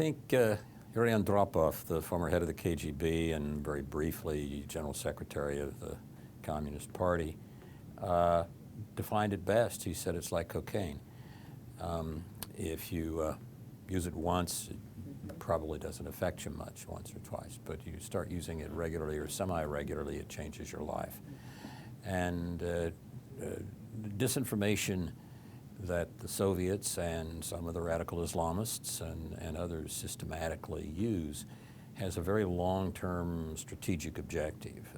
think Yuri Andropov, the former head of the KGB and very briefly General Secretary of the Communist Party, defined it best. He said it's like cocaine. If you use it once, it probably doesn't affect you much, once or twice, but you start using it regularly or semi-regularly, it changes your life. And disinformation that the Soviets and some of the radical Islamists and others systematically use has a very long-term strategic objective.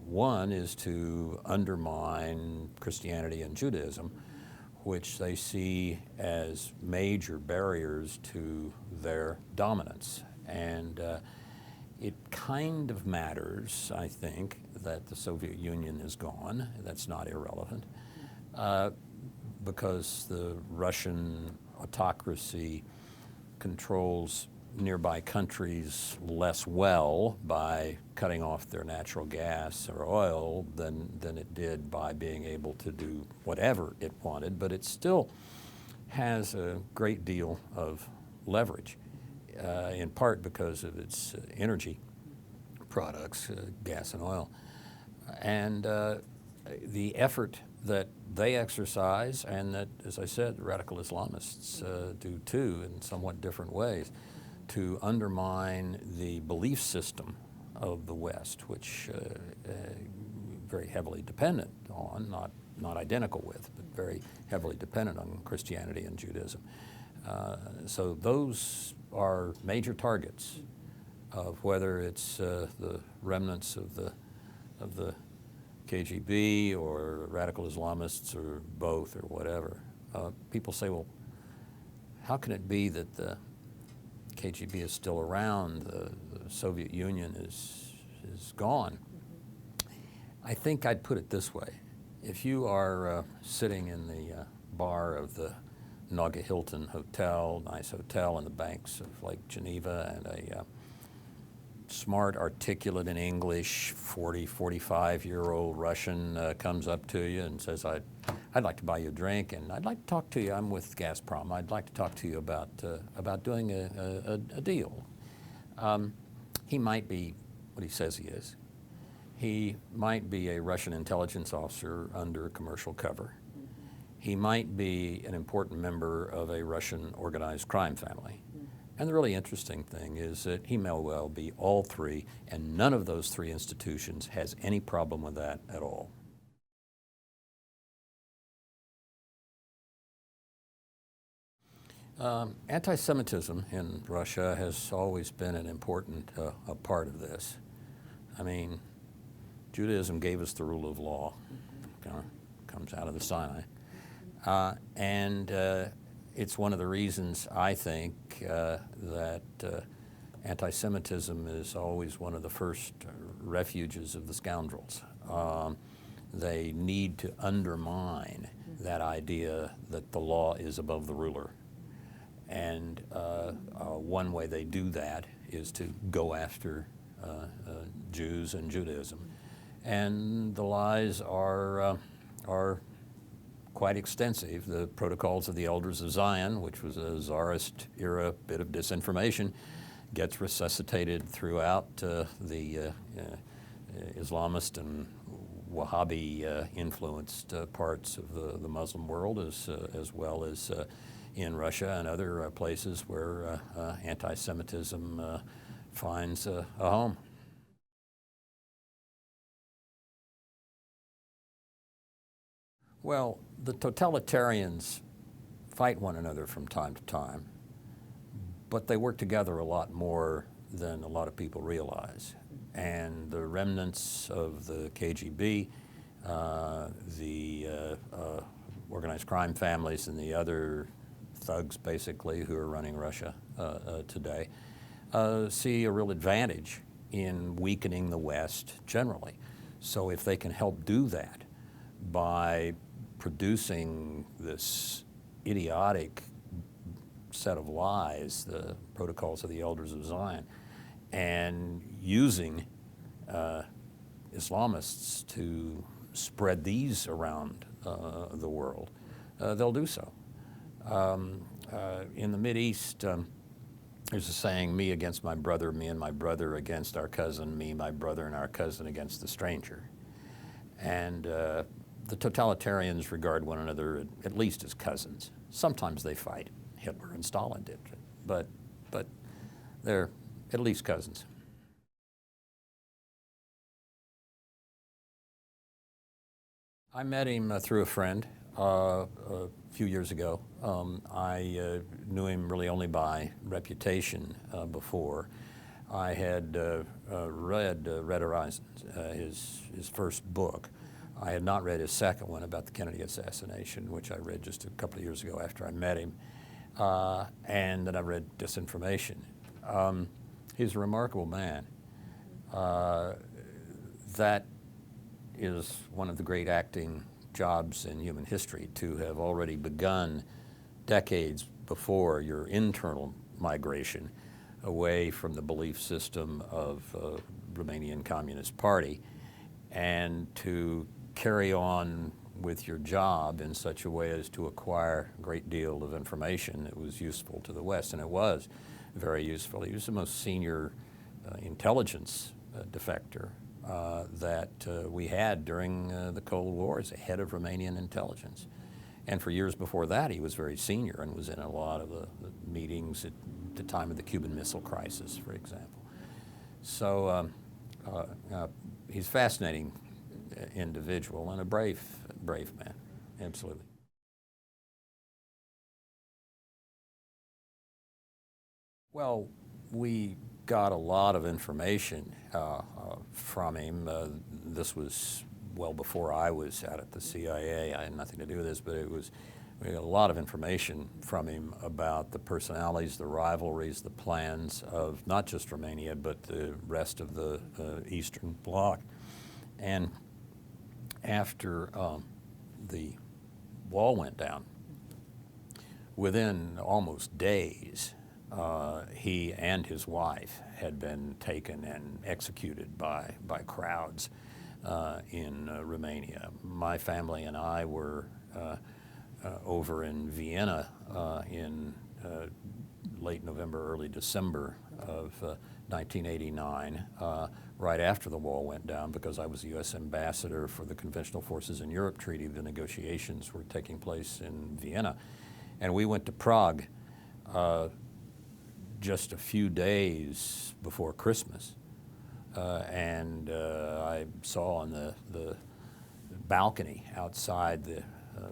One is to undermine Christianity and Judaism, which they see as major barriers to their dominance. And it kind of matters, I think, that the Soviet Union is gone. That's not irrelevant, because the Russian autocracy controls nearby countries less well by cutting off their natural gas or oil than it did by being able to do whatever it wanted, but it still has a great deal of leverage, in part because of its energy products, gas and oil. And the effort that they exercise, and that, as I said, the radical Islamists do too in somewhat different ways, to undermine the belief system of the West, which very heavily dependent on, not identical with, but very heavily dependent on Christianity and Judaism. So those are major targets of whether it's the remnants of the KGB or radical Islamists or both or whatever. People say, well, how can it be that the KGB is still around, the Soviet Union is gone? I think I'd put it this way. If you are sitting in the bar of the Naga Hilton Hotel, nice hotel on the banks of Lake Geneva, and a smart, articulate in English, 45-year-old Russian comes up to you and says, I'd like to buy you a drink, and I'd like to talk to you. I'm with Gazprom. I'd like to talk to you about doing a deal. He might be what he says he is. He might be a Russian intelligence officer under commercial cover. He might be an important member of a Russian organized crime family. And the really interesting thing is that he may well be all three, and none of those three institutions has any problem with that at all. Anti-Semitism in Russia has always been an important a part of this. I mean, Judaism gave us the rule of law, comes out of the Sinai. And it's one of the reasons, I think, that anti-Semitism is always one of the first refuges of the scoundrels. They need to undermine that idea that the law is above the ruler. And one way they do that is to go after Jews and Judaism. And the lies are quite extensive. The Protocols of the Elders of Zion, which was a Tsarist era bit of disinformation, gets resuscitated throughout the Islamist and Wahhabi influenced parts of the Muslim world, as well as in Russia and other places where anti-Semitism finds a home. Well, the totalitarians fight one another from time to time, but they work together a lot more than a lot of people realize. And the remnants of the KGB, the organized crime families, and the other thugs, basically, who are running Russia today, see a real advantage in weakening the West generally. So if they can help do that by producing this idiotic set of lies, the Protocols of the Elders of Zion, and using Islamists to spread these around the world, they'll do so. In the Mideast, There's a saying, me against my brother, me and my brother against our cousin, me, my brother, and our cousin against the stranger. And the totalitarians regard one another at least as cousins. Sometimes they fight. Hitler and Stalin did, but they're at least cousins. I met him through a friend a few years ago. I knew him really only by reputation before. I had read Red Horizons, his first book. I had not read his second one about the Kennedy assassination, which I read just a couple of years ago after I met him. And then I read Disinformation. He's a remarkable man. That is one of the great acting jobs in human history, to have already begun decades before your internal migration away from the belief system of Romanian Communist Party, and to carry on with your job in such a way as to acquire a great deal of information that was useful to the West, and it was very useful. He was the most senior intelligence defector that we had during the Cold War as a head of Romanian intelligence. And for years before that, he was very senior and was in a lot of the meetings at the time of the Cuban Missile Crisis, for example. So he's a fascinating individual and a brave man, absolutely. Well, we got a lot of information from him. This was well before I was out at the CIA. I had nothing to do with this, but we got a lot of information from him about the personalities, the rivalries, the plans of not just Romania, but the rest of the Eastern Bloc. And after the wall went down, within almost days, he and his wife had been taken and executed by crowds in Romania. My family and I were over in Vienna in late November, early December of 1989, right after the wall went down, because I was the U.S. ambassador for the Conventional Forces in Europe Treaty. The negotiations were taking place in Vienna. And we went to Prague just a few days before Christmas. And I saw on the balcony outside the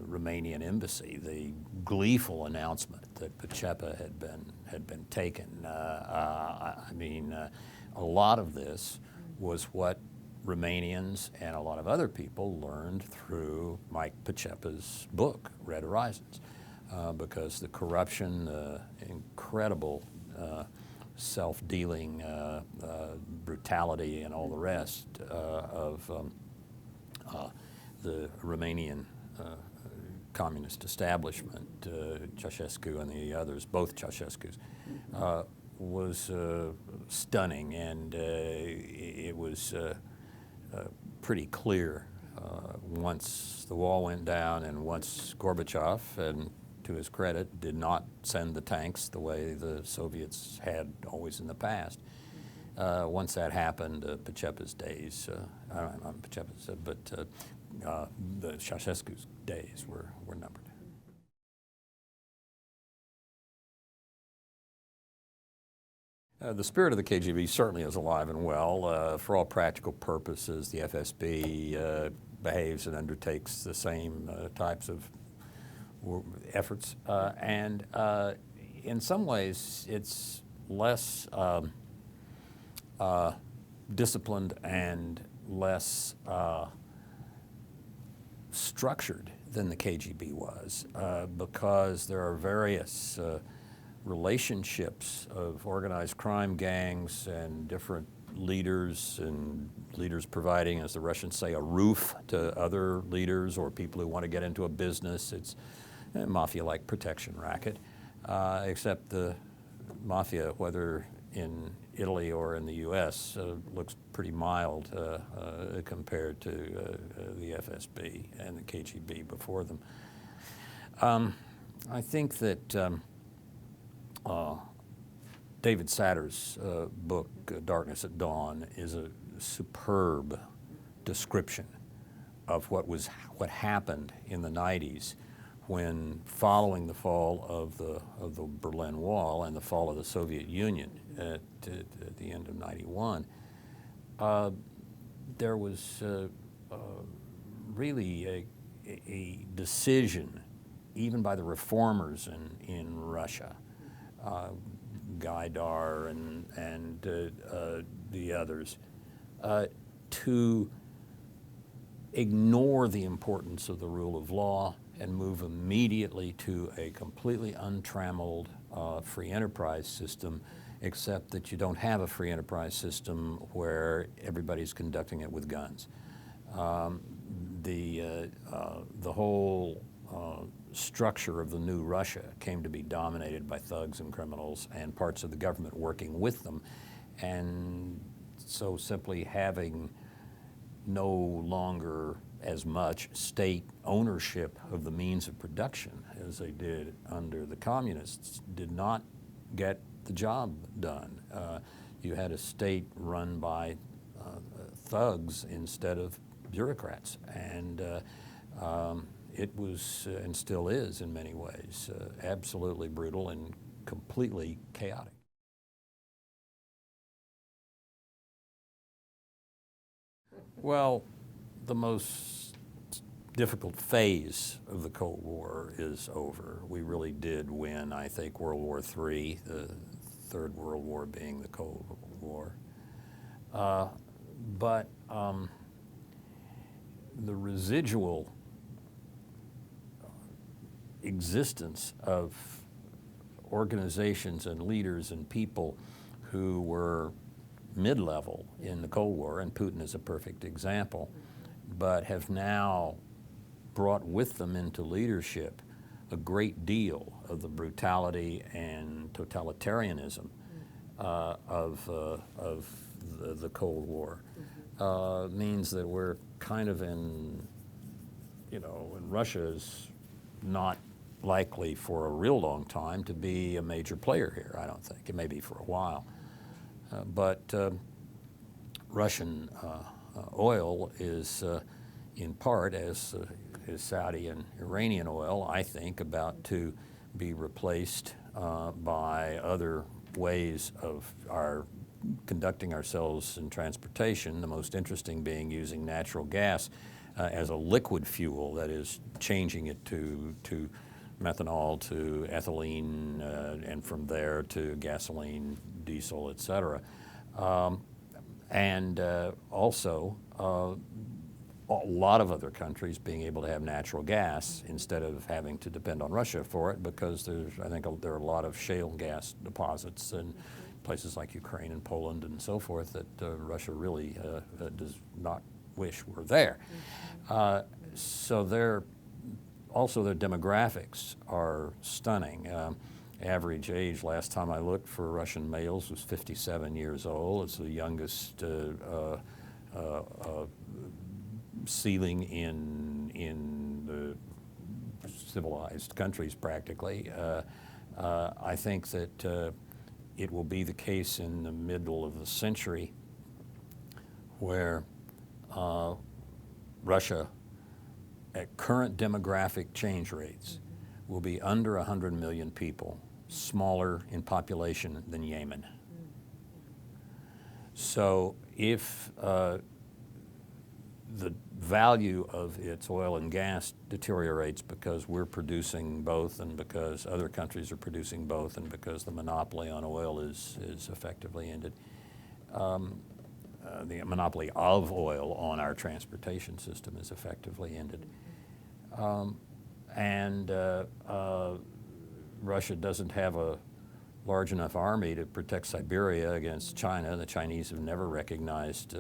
Romanian embassy the gleeful announcement that Pacepa had been taken. I mean, a lot of this was what Romanians and a lot of other people learned through Mike Pacepa's book, Red Horizons, because the corruption, the incredible self-dealing, brutality, and all the rest of the Romanian communist establishment, Ceausescu and the others, both Ceausescus, was stunning, and it was pretty clear once the wall went down and once Gorbachev, and to his credit, did not send the tanks the way the Soviets had always in the past. Once that happened, Pacepa's days, not Pacepa's, but the Ceausescu's days were numbered. The spirit of the KGB certainly is alive and well. For all practical purposes, the FSB behaves and undertakes the same types of efforts, and in some ways it's less disciplined and less structured than the KGB was, because there are various relationships of organized crime gangs and different leaders, and leaders providing, as the Russians say, a roof to other leaders or people who want to get into a business. It's a mafia-like protection racket, except the mafia, whether in Italy or in the U.S., looks pretty mild compared to the FSB and the KGB before them. I think that David Satter's book, Darkness at Dawn, is a superb description of what happened in the 90s when, following the fall of the Berlin Wall and the fall of the Soviet Union at the end of '91, there was really a decision, even by the reformers in Russia, Gaidar and the others, to ignore the importance of the rule of law and move immediately to a completely untrammeled free enterprise system, except that you don't have a free enterprise system where everybody's conducting it with guns. The whole structure of the new Russia came to be dominated by thugs and criminals and parts of the government working with them, and so simply having no longer as much state ownership of the means of production as they did under the communists did not get the job done. You had a state run by thugs instead of bureaucrats, and it was and still is in many ways absolutely brutal and completely chaotic. Well, the most difficult phase of the Cold War is over. We really did win, I think, World War III, the Third World War being the Cold War. But the residual existence of organizations and leaders and people who were mid-level in the Cold War, and Putin is a perfect example, but have now brought with them into leadership a great deal of the brutality and totalitarianism of the Cold War. Means that we're kind of in, and Russia is not likely for a real long time to be a major player here, I don't think. It may be for a while. But Russian oil is in part, as is Saudi and Iranian oil, I think, about to be replaced by other ways of our conducting ourselves in transportation, the most interesting being using natural gas as a liquid fuel, that is changing it to methanol, to ethylene, and from there to gasoline, diesel, et cetera. And also a lot of other countries being able to have natural gas instead of having to depend on Russia for it, because I think there are a lot of shale gas deposits in places like Ukraine and Poland and so forth that Russia really does not wish were there. So their demographics are stunning. Average age, last time I looked, for Russian males was 57 years old. It's the youngest ceiling in the civilized countries, practically. I think that it will be the case in the middle of the century where Russia, at current demographic change rates, will be under 100 million people, smaller in population than Yemen. So if the value of its oil and gas deteriorates because we're producing both, and because other countries are producing both, and because the monopoly on oil is effectively ended, the monopoly of oil on our transportation system is effectively ended. Russia doesn't have a large enough army to protect Siberia against China. The Chinese have never recognized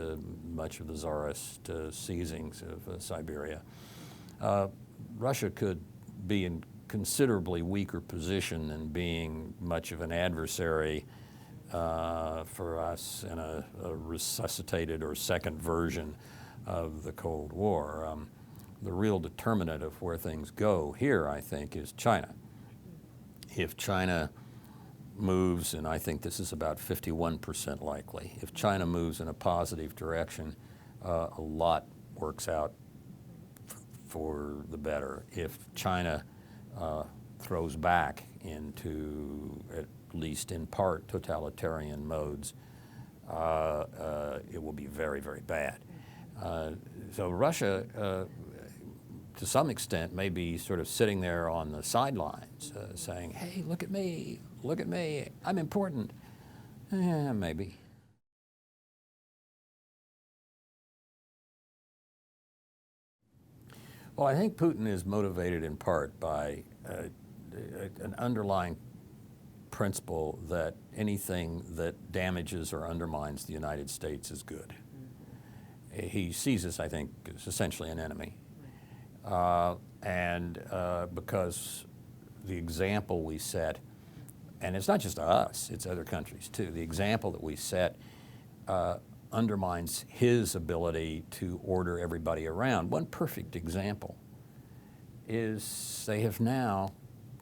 much of the Tsarist seizings of Siberia. Russia could be in considerably weaker position than being much of an adversary for us in a resuscitated or second version of the Cold War. The real determinant of where things go here, I think, is China. If China moves, and I think this is about 51% likely, if China moves in a positive direction, a lot works out for the better. If China throws back into, at least in part, totalitarian modes, it will be very, very bad. So Russia, to some extent, may be sort of sitting there on the sidelines saying, hey, look at me, I'm important. Maybe. Well, I think Putin is motivated in part by an underlying principle that anything that damages or undermines the United States is good. He sees us, I think, as essentially an enemy. Because the example we set, and it's not just us, it's other countries too, the example that we set undermines his ability to order everybody around. One perfect example is they have now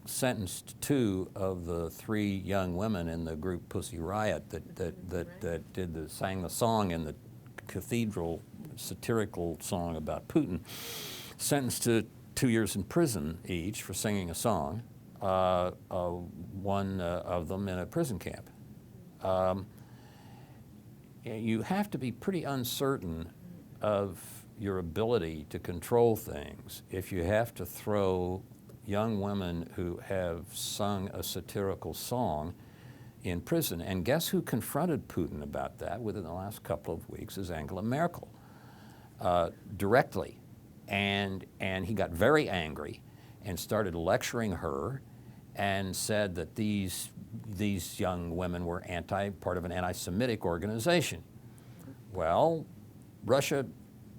sentenced 2 of the 3 young women in the group Pussy Riot that sang the song in the cathedral, satirical song about Putin, sentenced to 2 years in prison each for singing a song, one of them in a prison camp. You have to be pretty uncertain of your ability to control things if you have to throw young women who have sung a satirical song in prison. And guess who confronted Putin about that within the last couple of weeks is Angela Merkel, directly. And he got very angry and started lecturing her and said that these young women were part of an anti-Semitic organization. Well, Russia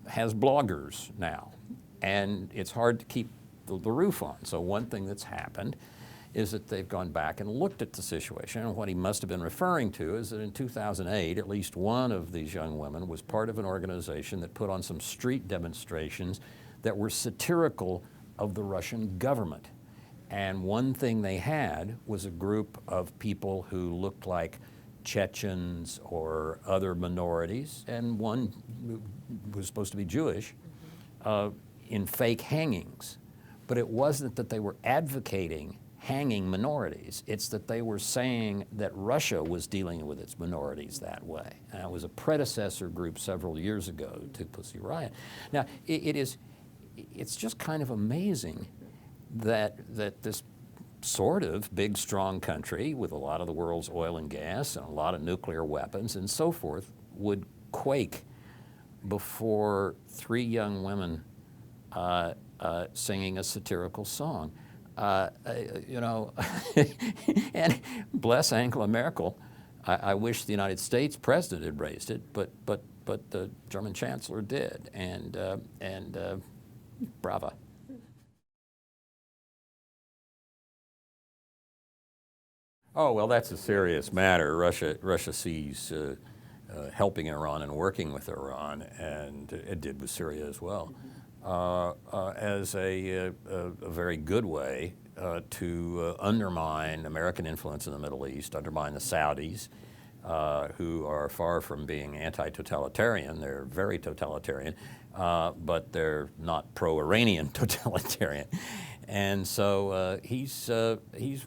has bloggers now, and it's hard to keep the roof on. So one thing that's happened is that they've gone back and looked at the situation, and what he must have been referring to is that in 2008, at least one of these young women was part of an organization that put on some street demonstrations that were satirical of the Russian government. And one thing they had was a group of people who looked like Chechens or other minorities, and one was supposed to be Jewish, in fake hangings. But it wasn't that they were advocating hanging minorities. It's that they were saying that Russia was dealing with its minorities that way. And it was a predecessor group several years ago to Pussy Riot. Now, it's just kind of amazing that this sort of big, strong country with a lot of the world's oil and gas and a lot of nuclear weapons and so forth would quake before 3 young women singing a satirical song. You know, and bless Angela Merkel. I wish the United States president had raised it, but the German chancellor did, and brava. Oh, well, that's a serious matter. Russia sees helping Iran and working with Iran, and it did with Syria as well, as a very good way to undermine American influence in the Middle East, undermine the Saudis, who are far from being anti-totalitarian. They're very totalitarian, but they're not pro-Iranian totalitarian. And so he's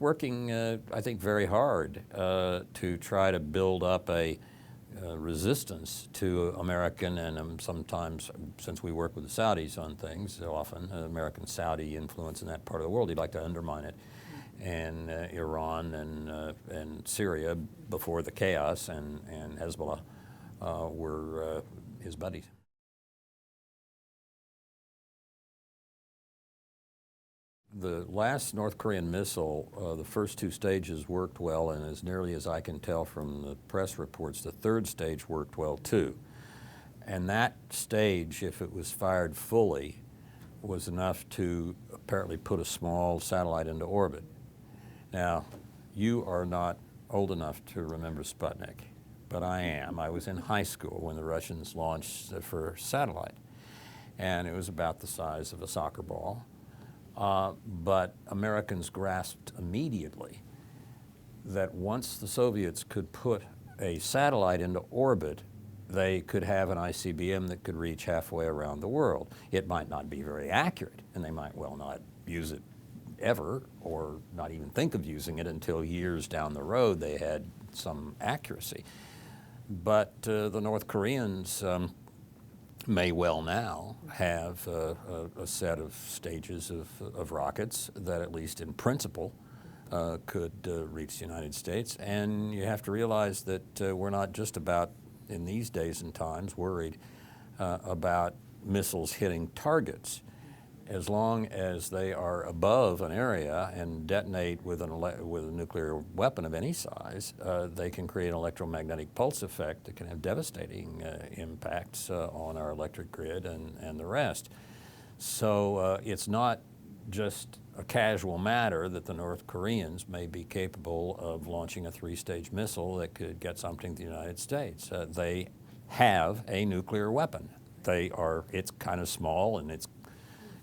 working, I think, very hard to try to build up a resistance to American and sometimes, since we work with the Saudis on things, often American-Saudi influence in that part of the world, he'd like to undermine it. And Iran and Syria, before the chaos, and Hezbollah were his buddies. The last North Korean missile, the first 2 stages worked well, and as nearly as I can tell from the press reports, the 3rd stage worked well too. And that stage, if it was fired fully, was enough to apparently put a small satellite into orbit. Now, you are not old enough to remember Sputnik, but I am. I was in high school when the Russians launched the first satellite, and it was about the size of a soccer ball. But Americans grasped immediately that once the Soviets could put a satellite into orbit, they could have an ICBM that could reach halfway around the world. It might not be very accurate, and they might well not use it ever, or not even think of using it until years down the road they had some accuracy. But the North Koreans may well now have a set of stages of rockets that, at least in principle, could reach the United States. And you have to realize that we're not just about, in these days and times, worried about missiles hitting targets. As long as they are above an area and detonate with a nuclear weapon of any size, they can create an electromagnetic pulse effect that can have devastating impacts on our electric grid and the rest. So it's not just a casual matter that the North Koreans may be capable of launching a three-stage missile that could get something to the United States. They have a nuclear weapon. It's kind of small and it's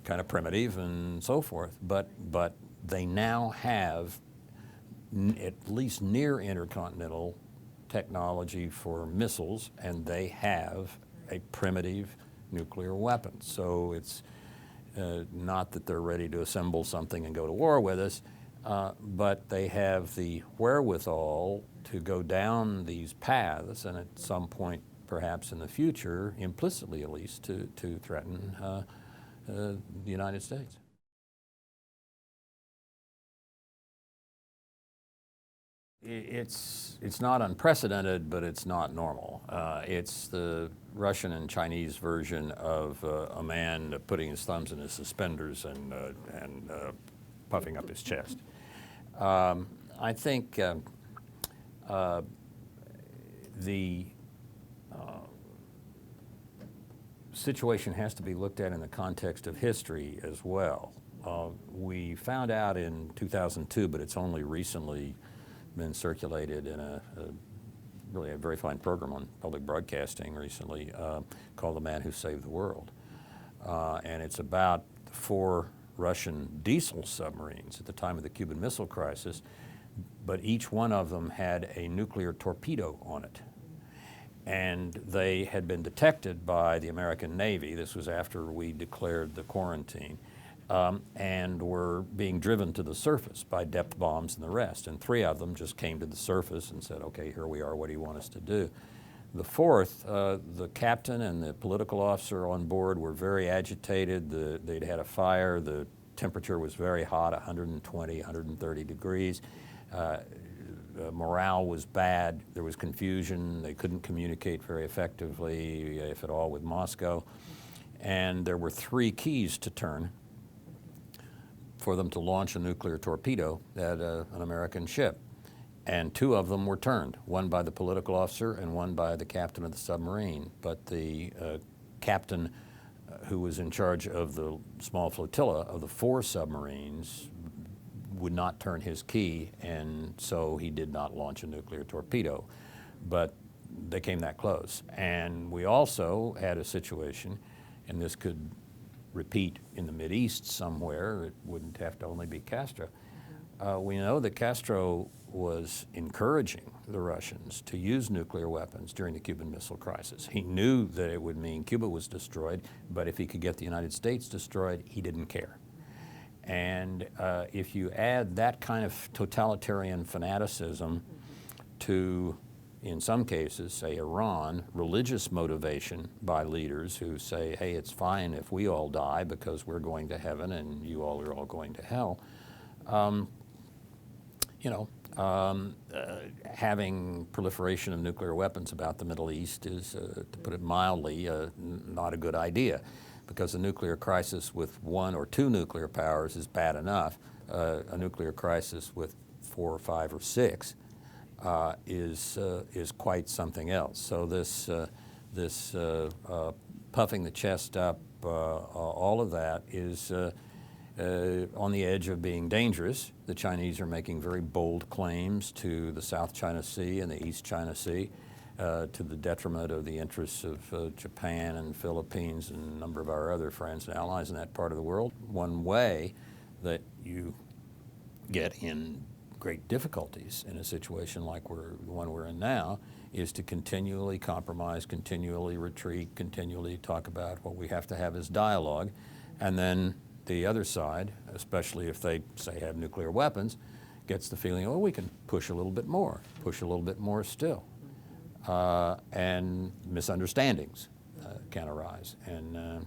kind of primitive and so forth, but they now have at least near intercontinental technology for missiles, and they have a primitive nuclear weapon. So it's not that they're ready to assemble something and go to war with us, but they have the wherewithal to go down these paths, and at some point, perhaps in the future, implicitly at least, to threaten the United States. It's not unprecedented, but it's not normal. It's the Russian and Chinese version of a man putting his thumbs in his suspenders and puffing up his chest. I think the situation has to be looked at in the context of history as well. We found out in 2002, but it's only recently been circulated in really a very fine program on public broadcasting recently called The Man Who Saved the World. And it's about the 4 Russian diesel submarines at the time of the Cuban Missile Crisis, but each one of them had a nuclear torpedo on it. And they had been detected by the American Navy. This was after we declared the quarantine, and were being driven to the surface by depth bombs and the rest. And 3 of them just came to the surface and said, okay, here we are, what do you want us to do? The 4th, the captain and the political officer on board were very agitated. They'd had a fire. The temperature was very hot, 120, 130 degrees. Morale was bad. There was confusion. They couldn't communicate very effectively, if at all, with Moscow. And there were 3 keys to turn for them to launch a nuclear torpedo at an American ship. And 2 of them were turned, one by the political officer and one by the captain of the submarine. But the captain who was in charge of the small flotilla of the 4 submarines would not turn his key, and so he did not launch a nuclear torpedo. But they came that close. And we also had a situation, and this could repeat in the Mideast somewhere, it wouldn't have to only be Castro. We know that Castro was encouraging the Russians to use nuclear weapons during the Cuban Missile Crisis. He knew that it would mean Cuba was destroyed, but if he could get the United States destroyed, he didn't care. And if you add that kind of totalitarian fanaticism to, in some cases, say Iran, religious motivation by leaders who say, hey, it's fine if we all die because we're going to heaven and you all are all going to hell, having proliferation of nuclear weapons about the Middle East is, to put it mildly, not a good idea. Because a nuclear crisis with 1 or 2 nuclear powers is bad enough. A nuclear crisis with 4 or 5 or 6 is quite something else. So this puffing the chest up, all of that is on the edge of being dangerous. The Chinese are making very bold claims to the South China Sea and the East China Sea, to the detriment of the interests of Japan and Philippines and a number of our other friends and allies in that part of the world. One way that you get in great difficulties in a situation like the one we're in now is to continually compromise, continually retreat, continually talk about what we have to have as dialogue. And then the other side, especially if they say have nuclear weapons, gets the feeling, oh, we can push a little bit more still. And misunderstandings can arise. And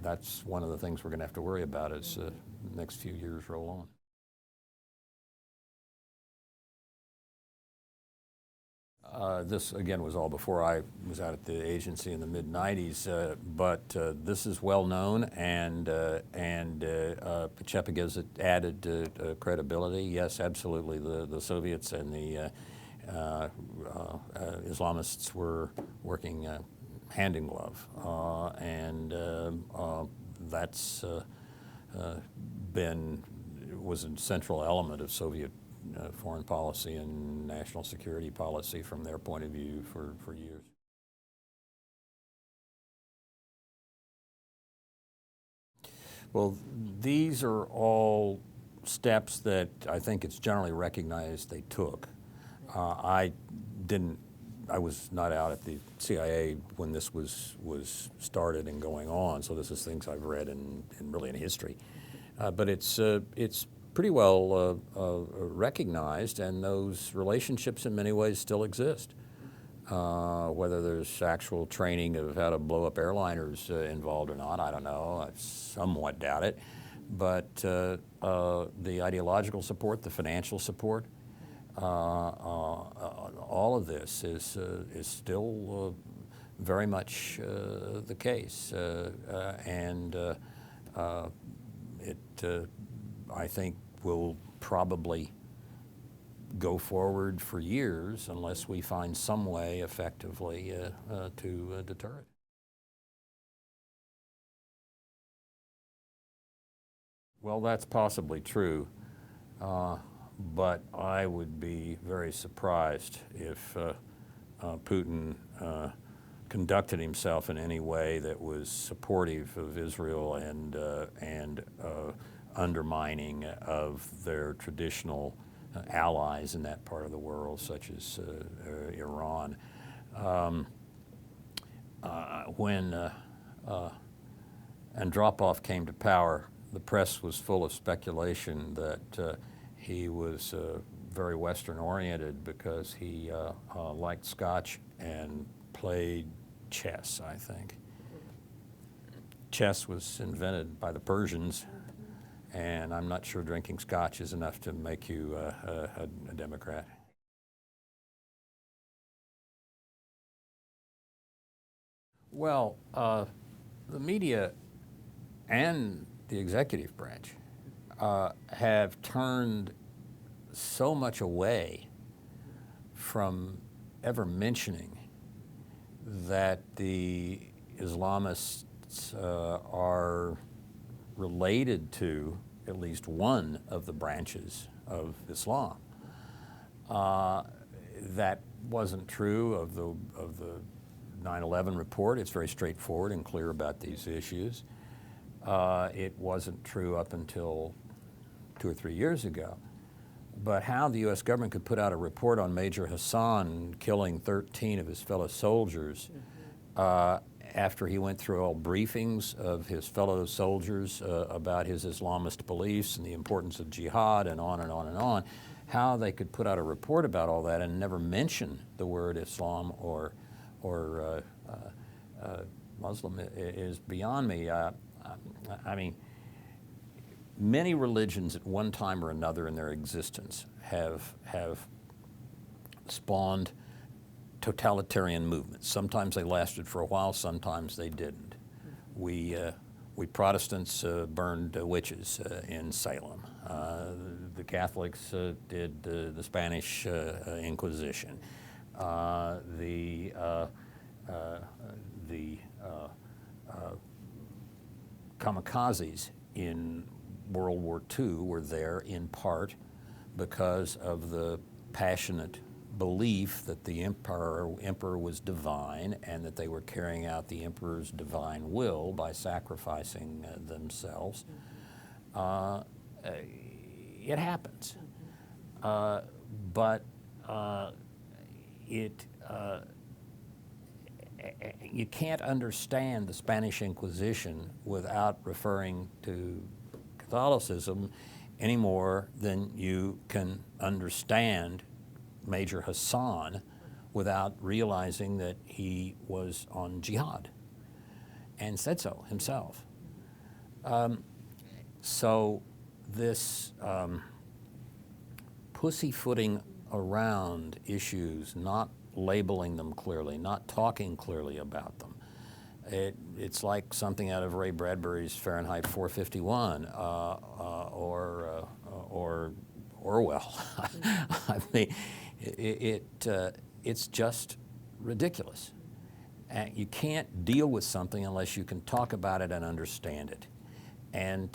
that's one of the things we're going to have to worry about as the next few years roll on. This, again, was all before I was out at the agency in the mid-90s, but this is well known, and Pachepa gives it added credibility. Yes, absolutely, the Soviets and the Islamists were working hand in glove, and that's was a central element of Soviet foreign policy and national security policy from their point of view for years. Well, these are all steps that I think it's generally recognized they took. I was not out at the CIA when this was started and going on, so this is things I've read in really in history. But it's pretty well recognized, and those relationships in many ways still exist. Whether there's actual training of how to blow up airliners involved or not, I don't know. I somewhat doubt it. But the ideological support, the financial support, all of this is still very much the case, and I think will probably go forward for years unless we find some way effectively to deter it. Well, that's possibly true, but I would be very surprised if Putin conducted himself in any way that was supportive of Israel and undermining of their traditional allies in that part of the world, such as Iran. When Andropov came to power, the press was full of speculation that he was very Western-oriented because he liked Scotch and played chess, I think. Chess was invented by the Persians, and I'm not sure drinking Scotch is enough to make you a Democrat. Well, the media and the executive branch have turned so much away from ever mentioning that the Islamists are related to at least one of the branches of Islam. That wasn't true of the 9/11 report. It's very straightforward and clear about these issues. It wasn't true up until 2 or 3 years ago. But how the U.S. government could put out a report on Major Hassan killing 13 of his fellow soldiers after he went through all briefings of his fellow soldiers about his Islamist beliefs and the importance of jihad and on and on and on, how they could put out a report about all that and never mention the word Islam or Muslim is beyond me. I mean, many religions at one time or another in their existence have spawned totalitarian movements. Sometimes they lasted for a while, sometimes they didn't. We Protestants burned witches in Salem. The Catholics did the Spanish Inquisition. The kamikazes in World War II were there in part because of the passionate belief that the emperor was divine and that they were carrying out the emperor's divine will by sacrificing themselves. It happens. but you can't understand the Spanish Inquisition without referring to Catholicism any more than you can understand Major Hassan without realizing that he was on jihad and said so himself. So this pussyfooting around issues, not labeling them clearly, not talking clearly about them, it's like something out of Ray Bradbury's Fahrenheit 451 or Orwell. I mean, it's just ridiculous. And you can't deal with something unless you can talk about it and understand it. And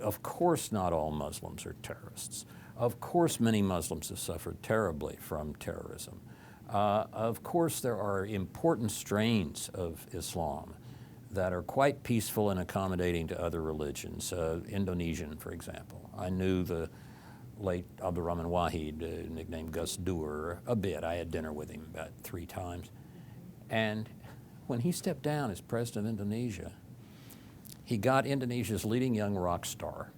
of course not all Muslims are terrorists. Of course many Muslims have suffered terribly from terrorism. Of course there are important strains of Islam that are quite peaceful and accommodating to other religions. Indonesian, for example. I knew the late Abdul Rahman Wahid, nicknamed Gus Dur, a bit. I had dinner with him about 3 times. And when he stepped down as president of Indonesia, he got Indonesia's leading young rock star,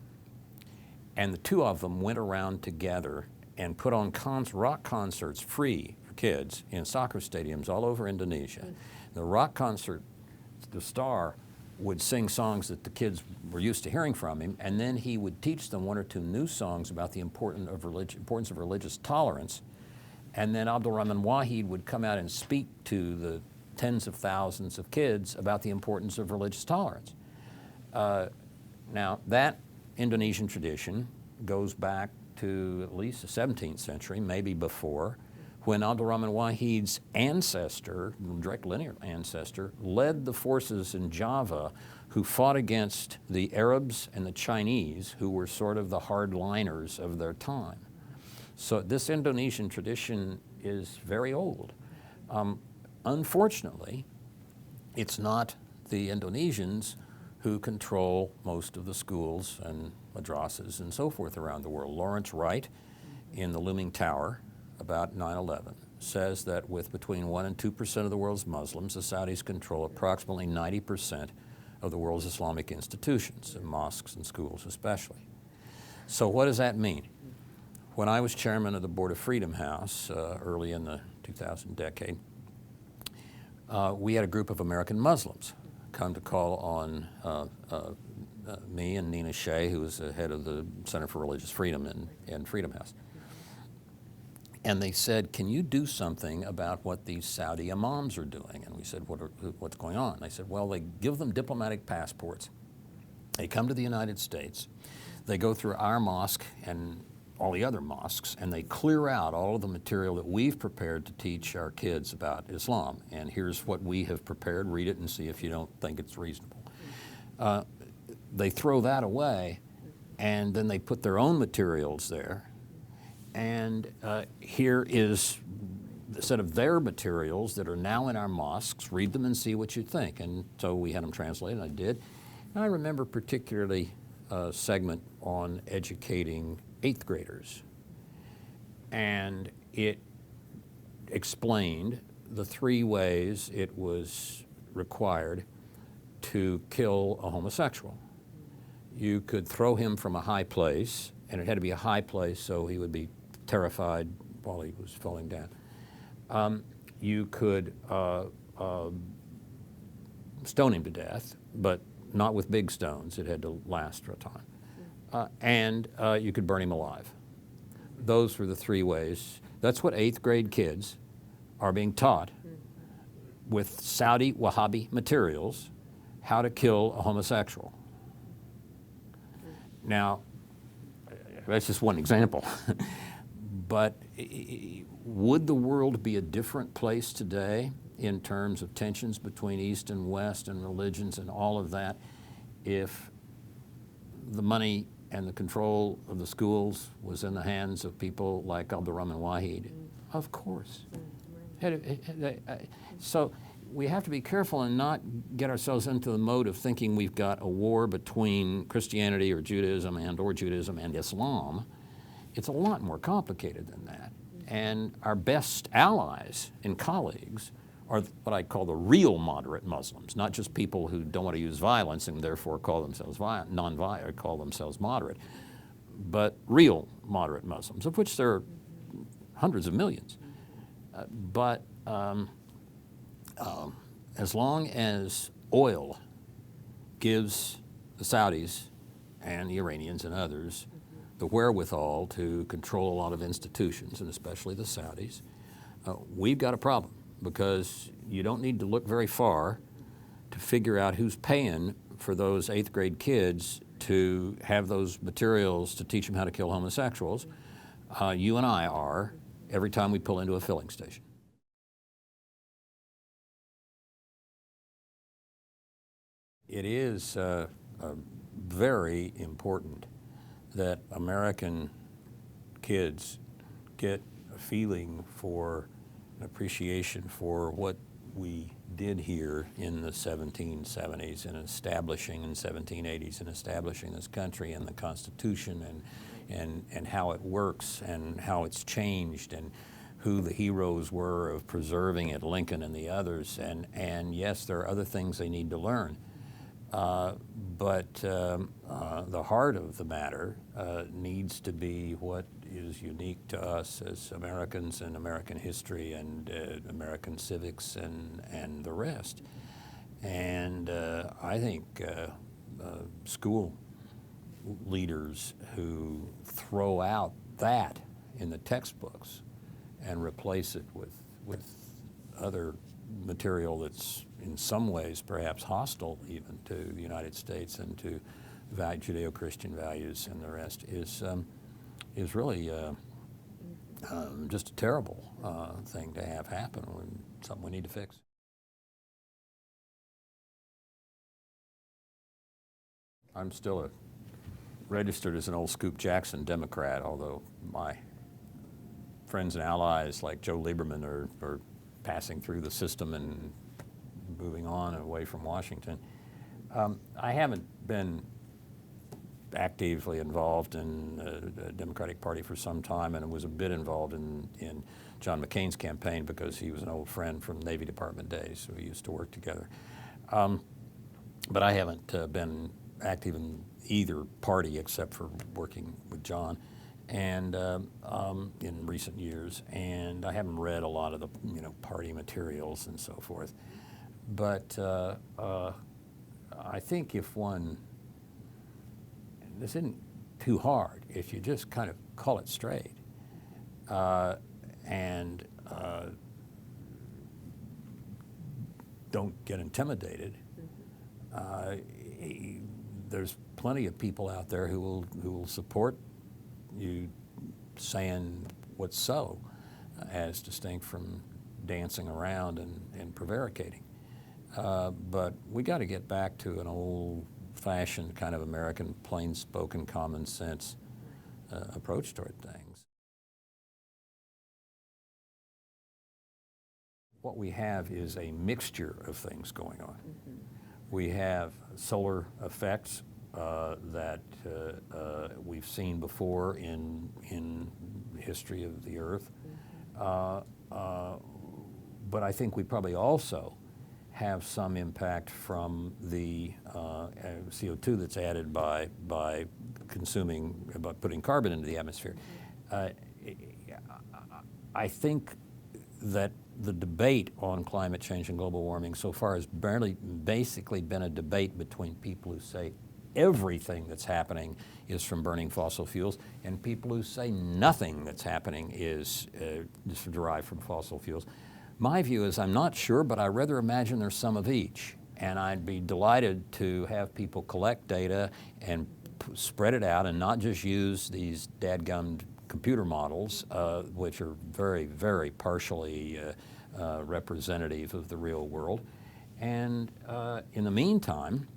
and the 2 of them went around together and put on rock concerts free for kids in soccer stadiums all over Indonesia. The rock concert, the star would sing songs that the kids were used to hearing from him, and then he would teach them 1 or 2 new songs about the importance of religious tolerance. And then Abdul Rahman Wahid would come out and speak to the tens of thousands of kids about the importance of religious tolerance. Now, that Indonesian tradition goes back to at least the 17th century, maybe before, when Abdul Rahman Wahid's ancestor, direct linear ancestor, led the forces in Java who fought against the Arabs and the Chinese, who were sort of the hardliners of their time. So this Indonesian tradition is very old. Unfortunately, it's not the Indonesians who control most of the schools and madrasas and so forth around the world. Lawrence Wright, in The Looming Tower, about 9/11, says that with between 1% and 2% of the world's Muslims, the Saudis control approximately 90% of the world's Islamic institutions, and mosques and schools especially. So what does that mean? When I was chairman of the board of Freedom House early in the 2000 decade, we had a group of American Muslims come to call on me and Nina Shea, who was the head of the Center for Religious Freedom in Freedom House. And they said, can you do something about what these Saudi imams are doing? And we said, what's going on? They said, well, they give them diplomatic passports. They come to the United States. They go through our mosque and all the other mosques, and they clear out all of the material that we've prepared to teach our kids about Islam. And here's what we have prepared. Read it and see if you don't think it's reasonable. They throw that away, and then they put their own materials there. And here is a set of their materials that are now in our mosques. Read them and see what you think. And so we had them translated, and I did. And I remember particularly a segment on educating 8th graders. And it explained the 3 ways it was required to kill a homosexual. You could throw him from a high place, and it had to be a high place so he would be terrified while he was falling down. You could stone him to death, but not with big stones. It had to last for a time. And you could burn him alive. Those were the 3 ways. That's what 8th grade kids are being taught with Saudi Wahhabi materials, how to kill a homosexual. Now, that's just one example. But would the world be a different place today in terms of tensions between East and West and religions and all of that if the money and the control of the schools was in the hands of people like Abdul Rahman Wahid? Of course. So we have to be careful and not get ourselves into the mode of thinking we've got a war between Christianity or Judaism and Islam. It's a lot more complicated than that. And our best allies and colleagues are what I call the real moderate Muslims, not just people who don't want to use violence and therefore call themselves non-violent or call themselves moderate, but real moderate Muslims, of which there are hundreds of millions. But as long as oil gives the Saudis and the Iranians and others the wherewithal to control a lot of institutions, and especially the Saudis, we've got a problem, because you don't need to look very far to figure out who's paying for those 8th grade kids to have those materials to teach them how to kill homosexuals. You and I are, every time we pull into a filling station. It is very important that American kids get a feeling for, an appreciation for what we did here in the 1770s and establishing, in 1780s, and establishing this country and the Constitution, and how it works and how it's changed, and who the heroes were of preserving it, Lincoln and the others. And yes, there are other things they need to learn. But the heart of the matter needs to be what is unique to us as Americans and American history and American civics and the rest. And I think school leaders who throw out that in the textbooks and replace it with other material that's in some ways perhaps hostile even to the United States and to Judeo-Christian values and the rest is really just a terrible thing to have happen, and something we need to fix. I'm still registered as an old Scoop Jackson Democrat, although my friends and allies like Joe Lieberman are passing through the system and moving on away from Washington. I haven't been actively involved in the Democratic Party for some time, and was a bit involved in John McCain's campaign because he was an old friend from Navy Department days, so we used to work together. But I haven't been active in either party except for working with John and in recent years, and I haven't read a lot of the party materials and so forth. But I think if one, this isn't too hard if you just kind of call it straight and don't get intimidated. There's plenty of people out there who will support you saying what's so, as distinct from dancing around and prevaricating. But we got to get back to an old-fashioned kind of American, plain-spoken, common sense approach toward things. What we have is a mixture of things going on. Mm-hmm. We have solar effects that we've seen before in the history of the Earth. Mm-hmm. But I think we probably also have some impact from the CO2 that's added by putting carbon into the atmosphere. I think that the debate on climate change and global warming so far has basically been a debate between people who say everything that's happening is from burning fossil fuels and people who say nothing that's happening is derived from fossil fuels. My view is I'm not sure, but I rather imagine there's some of each. And I'd be delighted to have people collect data and spread it out and not just use these dadgummed computer models, which are very, very partially representative of the real world. And in the meantime,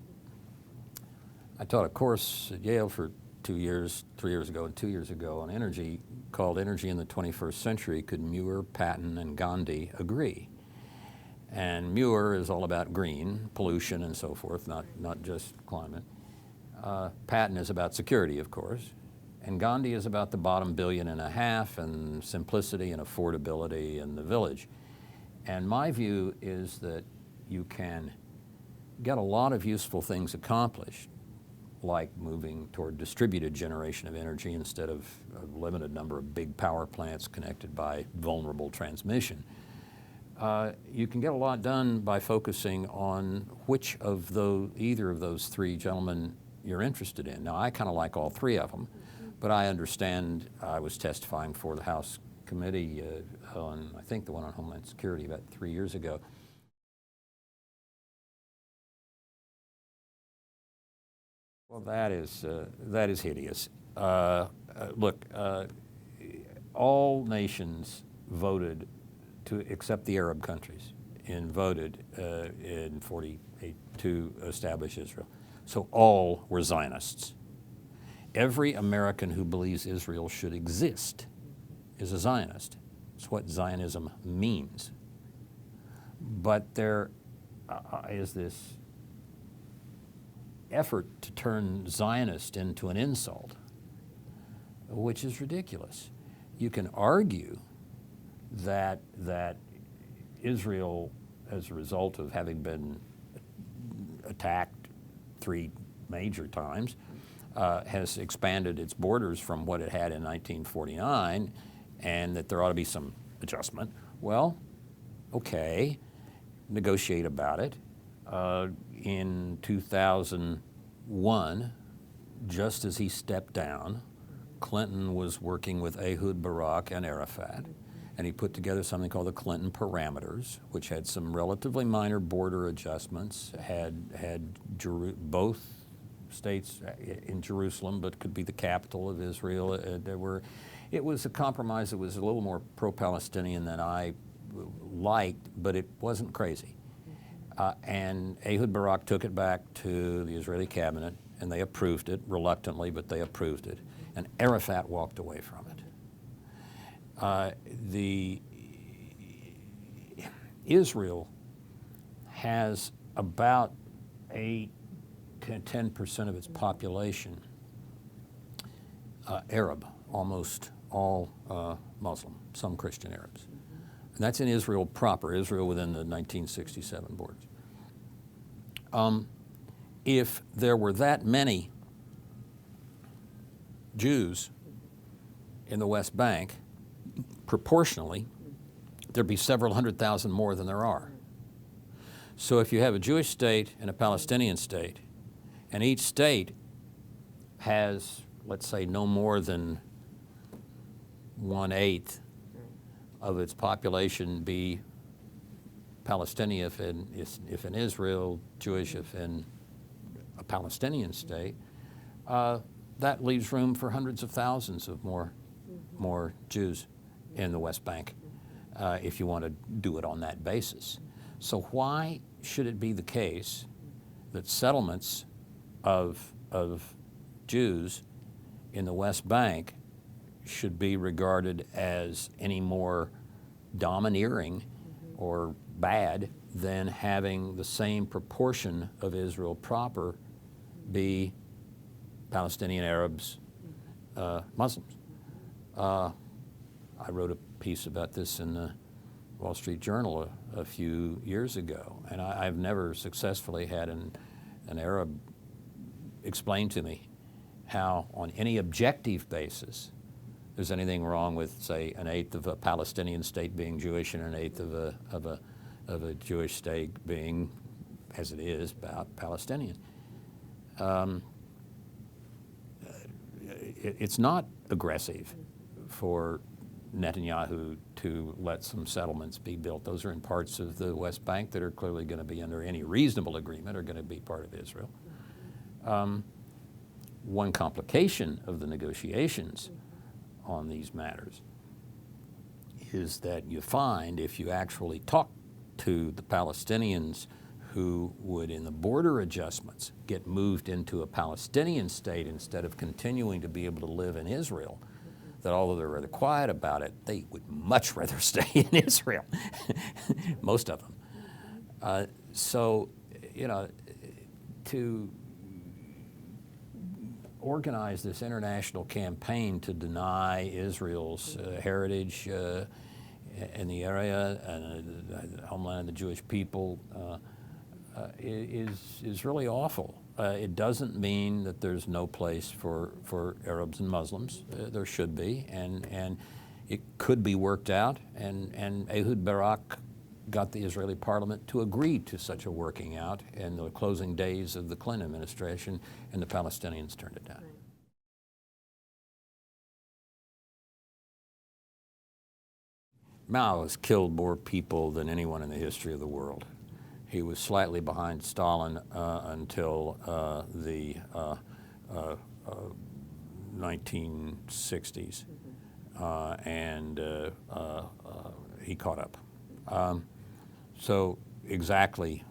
I taught a course at Yale for 3 years ago and 2 years ago on energy called Energy in the 21st Century, Could Muir, Patton, and Gandhi Agree? And Muir is all about green, pollution and so forth, not just climate. Patton is about security, of course. And Gandhi is about the bottom 1.5 billion and simplicity and affordability and the village. And my view is that you can get a lot of useful things accomplished, like moving toward distributed generation of energy instead of a limited number of big power plants connected by vulnerable transmission. You can get a lot done by focusing on which of either of those three gentlemen you're interested in. Now, I kind of like all three of them, but I understand. I was testifying for the House committee on, I think, the one on Homeland Security about 3 years ago. Well, that is hideous. Look, all nations voted except the Arab countries, voted in 48 to establish Israel. So all were Zionists. Every American who believes Israel should exist is a Zionist. It's what Zionism means. But there is this effort to turn Zionist into an insult, which is ridiculous. You can argue that Israel, as a result of having been attacked 3 major times, has expanded its borders from what it had in 1949, and that there ought to be some adjustment. Well, okay, negotiate about it. In 2001, just as he stepped down, Clinton was working with Ehud Barak and Arafat, and he put together something called the Clinton Parameters, which had some relatively minor border adjustments, had both states in Jerusalem, but could be the capital of Israel. It was a compromise that was a little more pro-Palestinian than I liked, but it wasn't crazy. And Ehud Barak took it back to the Israeli cabinet, and they approved it, reluctantly, but they approved it. And Arafat walked away from it. Israel has about 8 to 10% of its population Arab, almost all Muslim, some Christian Arabs. And that's in Israel proper, Israel within the 1967 borders. If there were that many Jews in the West Bank, proportionally, there'd be several 100,000 more than there are. So if you have a Jewish state and a Palestinian state, and each state has, let's say, no more than 1/8 of its population be Palestinian if in Israel, Jewish if in a Palestinian state, that leaves room for hundreds of thousands of more Jews in the West Bank if you want to do it on that basis. So why should it be the case that settlements of Jews in the West Bank should be regarded as any more domineering or bad than having the same proportion of Israel proper be Palestinian Arabs, Muslims? I wrote a piece about this in the Wall Street Journal a few years ago, and I've never successfully had an Arab explain to me how, on any objective basis, there's anything wrong with, say, 1/8 of a Palestinian state being Jewish and 1/8 of a Jewish state being, as it is, Palestinian. It's not aggressive for Netanyahu to let some settlements be built. Those are in parts of the West Bank that are clearly going to be, under any reasonable agreement, are going to be part of Israel. One complication of the negotiations on these matters is that you find, if you actually talk to the Palestinians who would, in the border adjustments, get moved into a Palestinian state instead of continuing to be able to live in Israel, that although they're rather quiet about it, they would much rather stay in Israel, most of them. So, you know, to organized this international campaign to deny Israel's heritage in the area and the homeland of the Jewish people is really awful. It doesn't mean that there's no place for Arabs and Muslims. There should be, and it could be worked out. And Ehud Barak got the Israeli parliament to agree to such a working out in the closing days of the Clinton administration, and the Palestinians turned it down. Right. Mao has killed more people than anyone in the history of the world. He was slightly behind Stalin until the 1960s, and he caught up. So exactly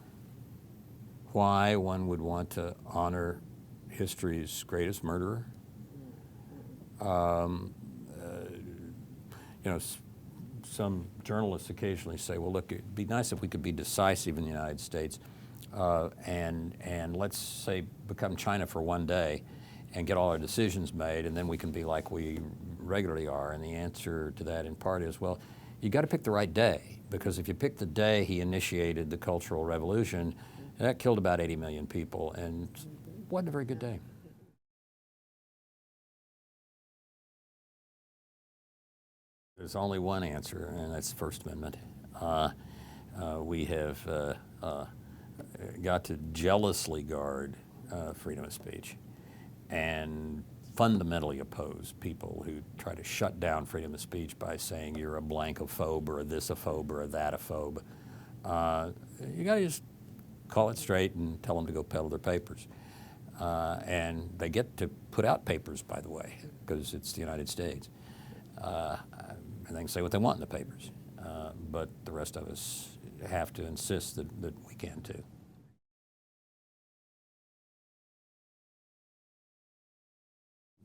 why one would want to honor history's greatest murderer? You know, some journalists occasionally say, well, look, it'd be nice if we could be decisive in the United States and let's say become China for one day and get all our decisions made, and then we can be like we regularly are. And the answer to that in part is, well, you got to pick the right day, because if you pick the day he initiated the Cultural Revolution, that killed about 80 million people, and wasn't a very good day. There's only one answer, and that's the First Amendment. We have got to jealously guard freedom of speech and fundamentally oppose people who try to shut down freedom of speech by saying you're a blankophobe or a thisophobe or a thatophobe. You got to just call it straight and tell them to go peddle their papers. And they get to put out papers, by the way, because it's the United States. And they can say what they want in the papers. But the rest of us have to insist that we can too.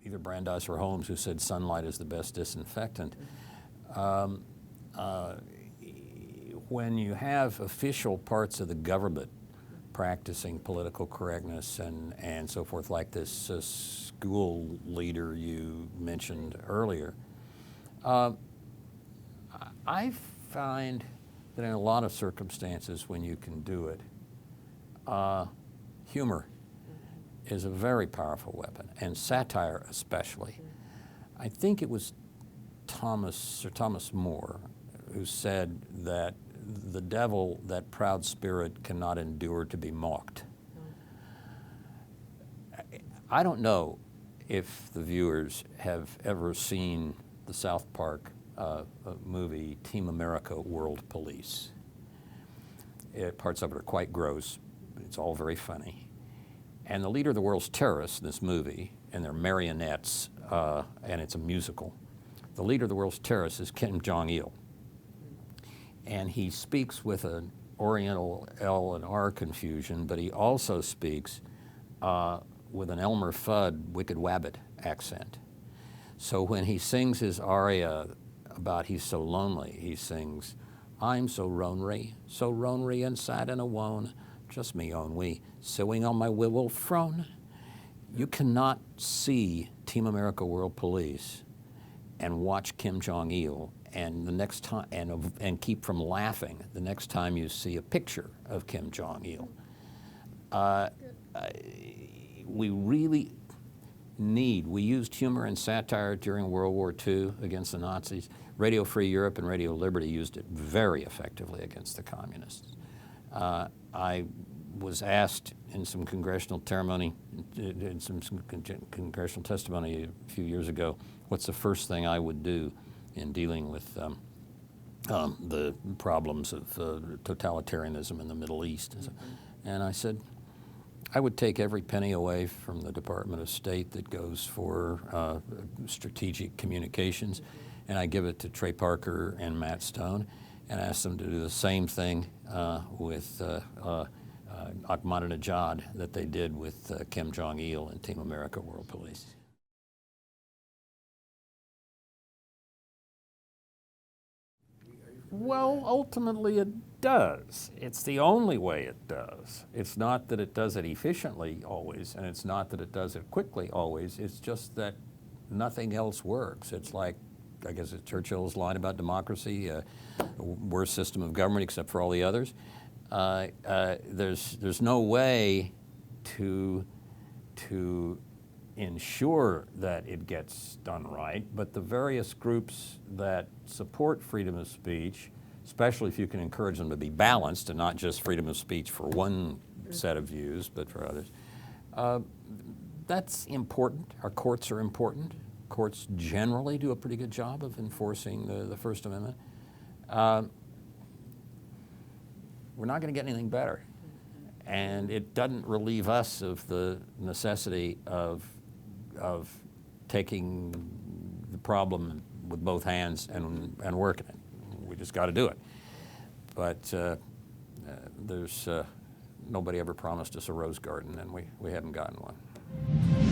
Either Brandeis or Holmes, who said sunlight is the best disinfectant. When you have official parts of the government practicing political correctness and so forth, like this school leader you mentioned earlier, I find that in a lot of circumstances when you can do it, humor is a very powerful weapon, and satire especially. I think it was Thomas More who said that the devil, that proud spirit, cannot endure to be mocked. I don't know if the viewers have ever seen the South Park movie Team America World Police. Parts of it are quite gross, but it's all very funny. And the leader of the world's terrorists in this movie, and they're marionettes, and it's a musical. The leader of the world's terrorists is Kim Jong-il. And he speaks with an Oriental L and R confusion, but he also speaks with an Elmer Fudd Wicked Wabbit accent. So when he sings his aria about he's so lonely, he sings, I'm so lonely inside and alone, just me own we, sewing on my willow throne. You cannot see Team America World Police and watch Kim Jong-il and the next time and keep from laughing the next time you see a picture of Kim Jong-il. We really we used humor and satire during World War II against the Nazis. Radio Free Europe and Radio Liberty used it very effectively against the communists. I was asked in some congressional testimony a few years ago, what's the first thing I would do in dealing with the problems of totalitarianism in the Middle East? And I said, I would take every penny away from the Department of State that goes for strategic communications, and I give it to Trey Parker and Matt Stone, and ask them to do the same thing with Ahmadinejad that they did with Kim Jong-il and Team America World Police. Well, ultimately, does. It's the only way it does. It's not that it does it efficiently always, and it's not that it does it quickly always. It's just that nothing else works. It's like, I guess it's Churchill's line about democracy, a worst system of government except for all the others. There's no way to ensure that it gets done right, but the various groups that support freedom of speech, especially if you can encourage them to be balanced and not just freedom of speech for one set of views, but for others, that's important. Our courts are important. Courts generally do a pretty good job of enforcing the First Amendment. We're not going to get anything better. And it doesn't relieve us of the necessity of taking the problem with both hands and working it. We just got to do it. But there's nobody ever promised us a rose garden, and we haven't gotten one.